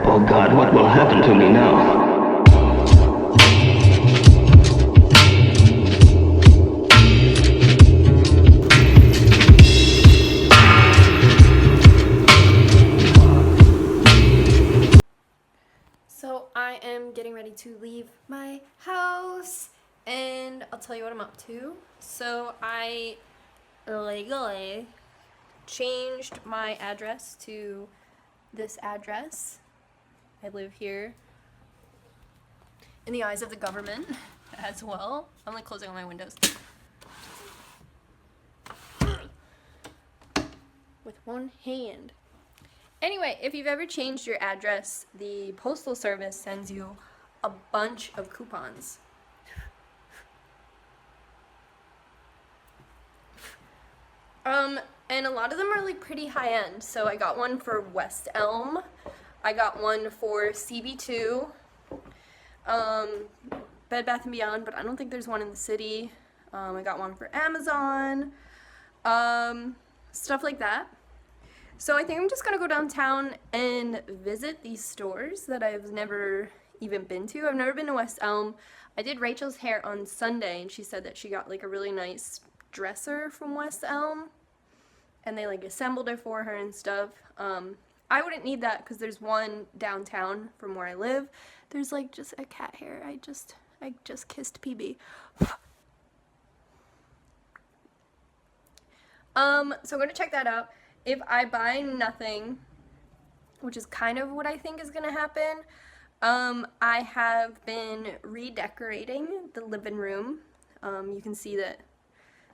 Oh God, what will happen to me now? So I am getting ready to leave my house, and I'll tell you what I'm up to. So I legally changed my address to this address. I live here in the eyes of the government as well. I'm like closing all my windows with one hand. Anyway, if you've ever changed your address, the Postal Service sends you a bunch of coupons. And a lot of them are like pretty high end. So I got one for West Elm. I got one for CB2, Bed Bath & Beyond, but I don't think there's one in the city. I got one for Amazon, stuff like that. So I think I'm just gonna go downtown and visit these stores that I've never even been to. I've never been to West Elm. I did Rachel's hair on Sunday, and she said that she got like a really nice dresser from West Elm, and they like assembled it for her and stuff. I wouldn't need that because there's one downtown from where I live. There's like just a cat hair. I just kissed PB. So I'm gonna check that out. If I buy nothing, which is kind of what I think is gonna happen, I have been redecorating the living room. You can see that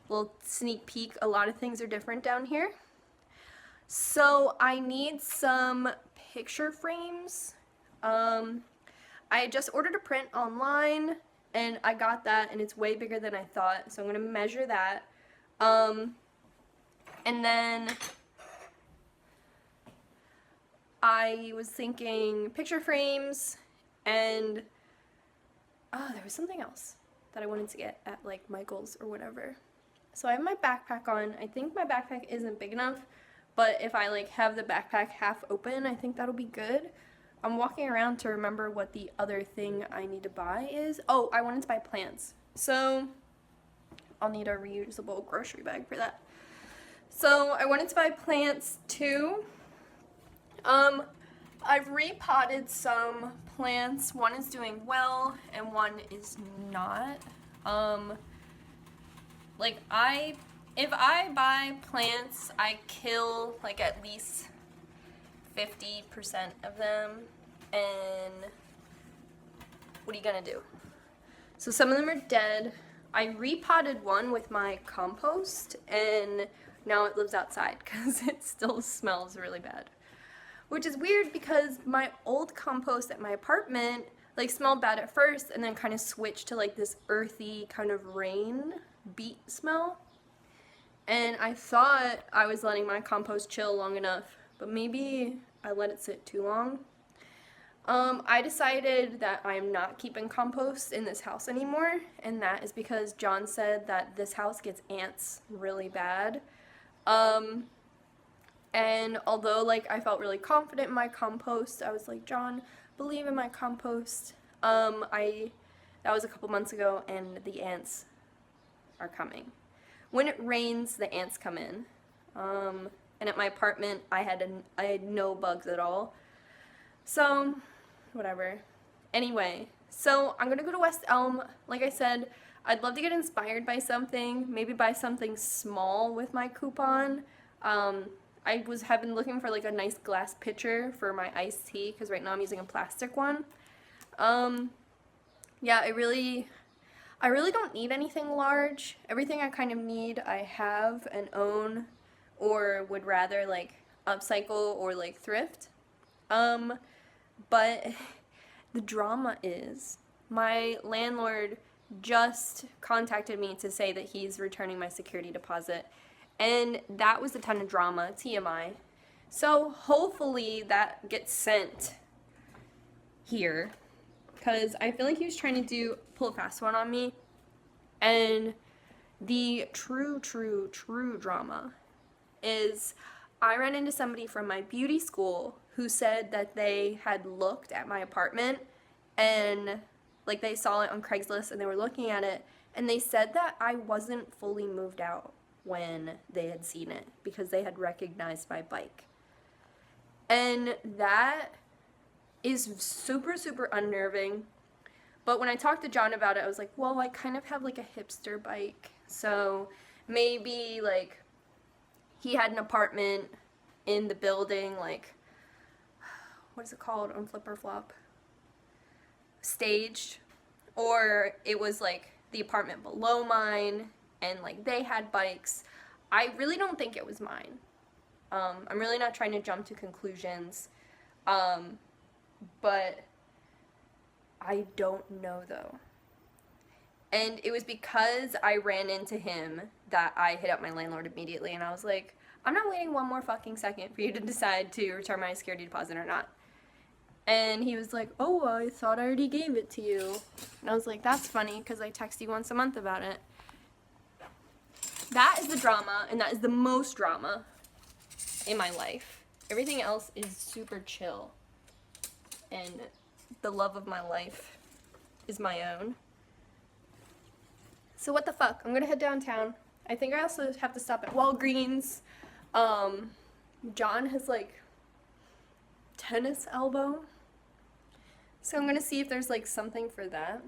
little sneak peek. A lot of things are different down here. So I need some picture frames. I just ordered a print online, and I got that, and it's way bigger than I thought. So I'm gonna measure that. And then I was thinking picture frames, and there was something else that I wanted to get at like Michael's or whatever. So I have my backpack on. I think my backpack isn't big enough, but if I like have the backpack half open, I think that'll be good. I'm walking around to remember what the other thing I need to buy is. Oh, I wanted to buy plants. So I'll need a reusable grocery bag for that. So I wanted to buy plants too. I've repotted some plants. One is doing well and one is not. If I buy plants, I kill like at least 50% of them, and what are you gonna do? So some of them are dead. I repotted one with my compost, and now it lives outside because it still smells really bad. Which is weird because my old compost at my apartment like smelled bad at first and then kind of switched to like this earthy kind of rain beet smell. And I thought I was letting my compost chill long enough, but maybe I let it sit too long. I decided that I'm not keeping compost in this house anymore, and that is because John said that this house gets ants really bad. And although like I felt really confident in my compost, I was like, John, believe in my compost. That was a couple months ago, and the ants are coming. When it rains, the ants come in. And at my apartment, I had no bugs at all. So, whatever. Anyway, so I'm gonna go to West Elm. Like I said, I'd love to get inspired by something. Maybe buy something small with my coupon. Have been looking for like a nice glass pitcher for my iced tea because right now I'm using a plastic one. Yeah, I really don't need anything large. Everything I kind of need I have and own, or would rather like upcycle or like thrift. But the drama is my landlord just contacted me to say that he's returning my security deposit, and that was a ton of drama, TMI. So hopefully that gets sent here, because I feel like he was trying to pull a fast one on me. And the true drama is I ran into somebody from my beauty school who said that they had looked at my apartment and like they saw it on Craigslist and they were looking at it, and they said that I wasn't fully moved out when they had seen it because they had recognized my bike. And that is super, super unnerving. But when I talked to John about it, I was like, well, I kind of have like a hipster bike, so maybe like he had an apartment in the building, like, what is it called on Flip or Flop? Staged. Or it was like the apartment below mine and like they had bikes. I really don't think it was mine. I'm really not trying to jump to conclusions. But I don't know though. And it was because I ran into him that I hit up my landlord immediately, and I was like, I'm not waiting one more fucking second for you to decide to return my security deposit or not. And he was like, oh, I thought I already gave it to you. And I was like, that's funny because I text you once a month about it. That is the drama, and that is the most drama in my life. Everything else is super chill. And the love of my life is my own. So what the fuck? I'm gonna head downtown. I think I also have to stop at Walgreens. John has like tennis elbow. So I'm gonna see if there's like something for that.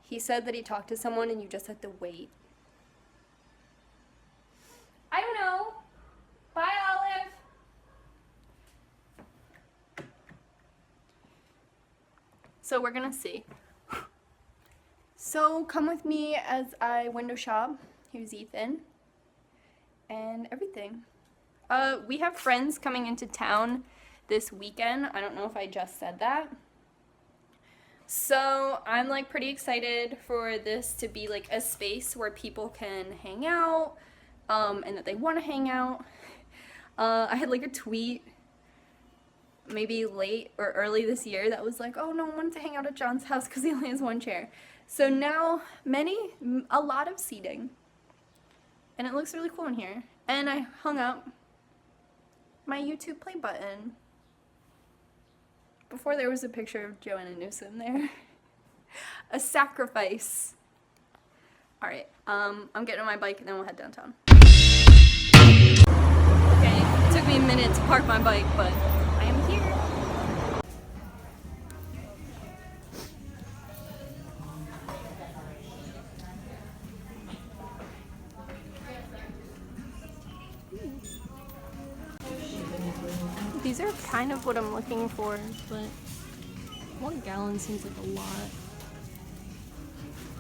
He said that he talked to someone and you just have to wait. I don't know. Bye, Olive. So we're gonna see. So come with me as I window shop. Here's Ethan. And everything. We have friends coming into town this weekend. I don't know if I just said that. So I'm like pretty excited for this to be like a space where people can hang out, and that they want to hang out. I had like a tweet maybe late or early this year that was like, oh, no one wanted to hang out at John's house because he only has one chair. So now a lot of seating, and it looks really cool in here. And I hung up my YouTube play button. Before there was a picture of Joanna Newsom there. A sacrifice. Alright, I'm getting on my bike and then we'll head downtown. Okay, it took me a minute to park my bike, but I am here. These are kind of what I'm looking for, but 1 gallon seems like a lot.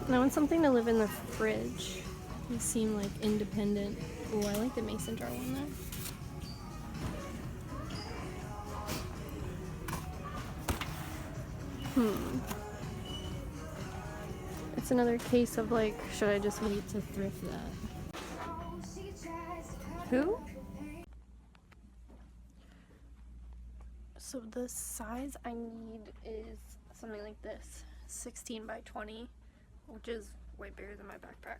And I want something to live in the fridge. They seem like independent. Oh, I like the mason jar one there. It's another case of like, should I just wait to thrift that? Who? So the size I need is something like this, 16 by 20, which is way bigger than my backpack.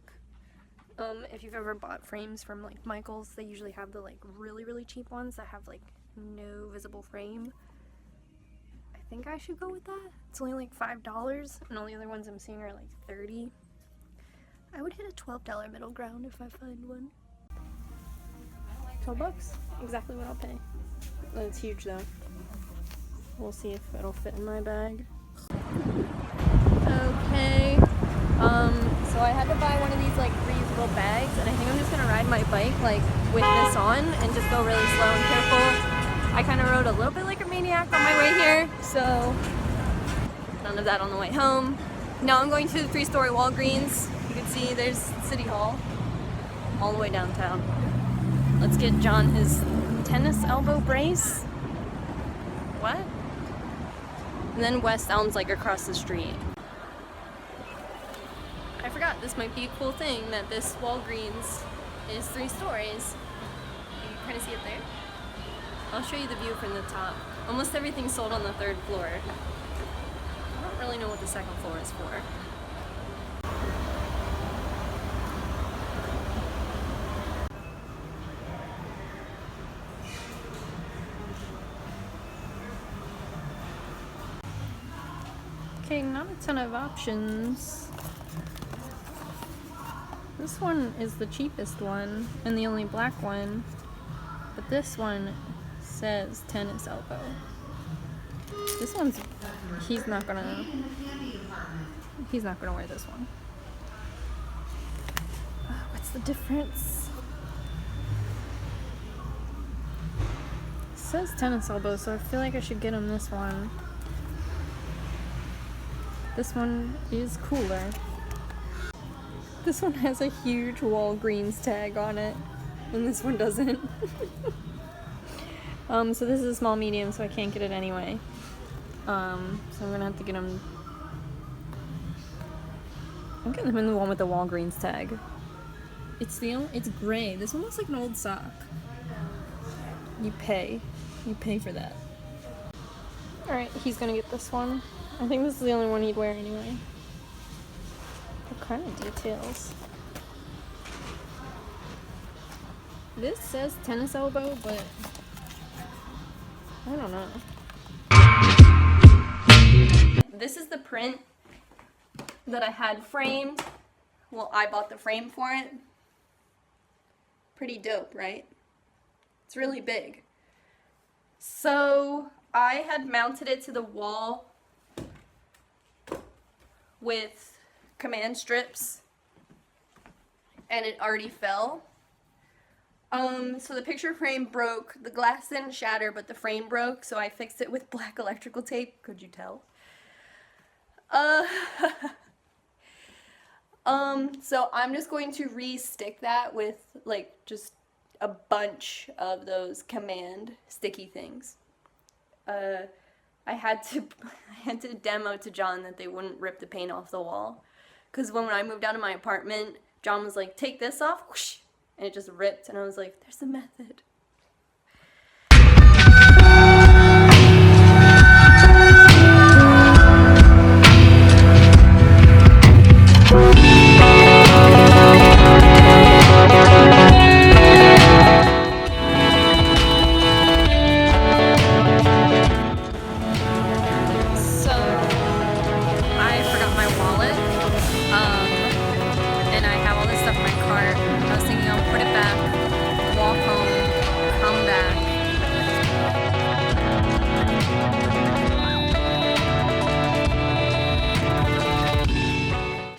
If you've ever bought frames from like Michael's, they usually have the like really, really cheap ones that have like no visible frame. I think I should go with that. It's only like $5, and all the other ones I'm seeing are like $30. I would hit a $12 middle ground if I find one. $12? Exactly what I'll pay. It's huge though. We'll see if it'll fit in my bag. Okay. So I had to buy one of these like reusable bags, and I think I'm just gonna ride my bike like with this on and just go really slow and careful. I kind of rode a little bit like a maniac on my way here, so none of that on the way home. Now I'm going to the 3-story Walgreens. You can see there's City Hall all the way downtown. Let's get John his tennis elbow brace. What? And then West Elm's like across the street. I forgot, this might be a cool thing that this Walgreens is 3 stories. You can kind of see it there. I'll show you the view from the top. Almost everything's sold on the 3rd floor. I don't really know what the 2nd floor is for. Okay, not a ton of options. This one is the cheapest one and the only black one, but this one says tennis elbow. This one's, he's not gonna wear this one. What's the difference? It says tennis elbow, so I feel like I should get him this one. This one is cooler. This one has a huge Walgreens tag on it, and this one doesn't. So this is a small medium, so I can't get it anyway. So I'm gonna have to get him. I'm getting him in the one with the Walgreens tag. It's gray. This one looks like an old sock. You pay for that. All right, he's gonna get this one. I think this is the only one he'd wear anyway. What kind of details? This says tennis elbow, but I don't know. This is the print that I had framed. Well, I bought the frame for it. Pretty dope, right? It's really big. So I had mounted it to the wall with command strips, and it already fell. So the picture frame broke. The glass didn't shatter, but the frame broke, so I fixed it with black electrical tape. Could you tell? So I'm just going to re-stick that with, like, just a bunch of those command sticky things. I had to demo to John that they wouldn't rip the paint off the wall. Because when I moved out of my apartment, John was like, take this off, whoosh, and it just ripped. And I was like, there's a method.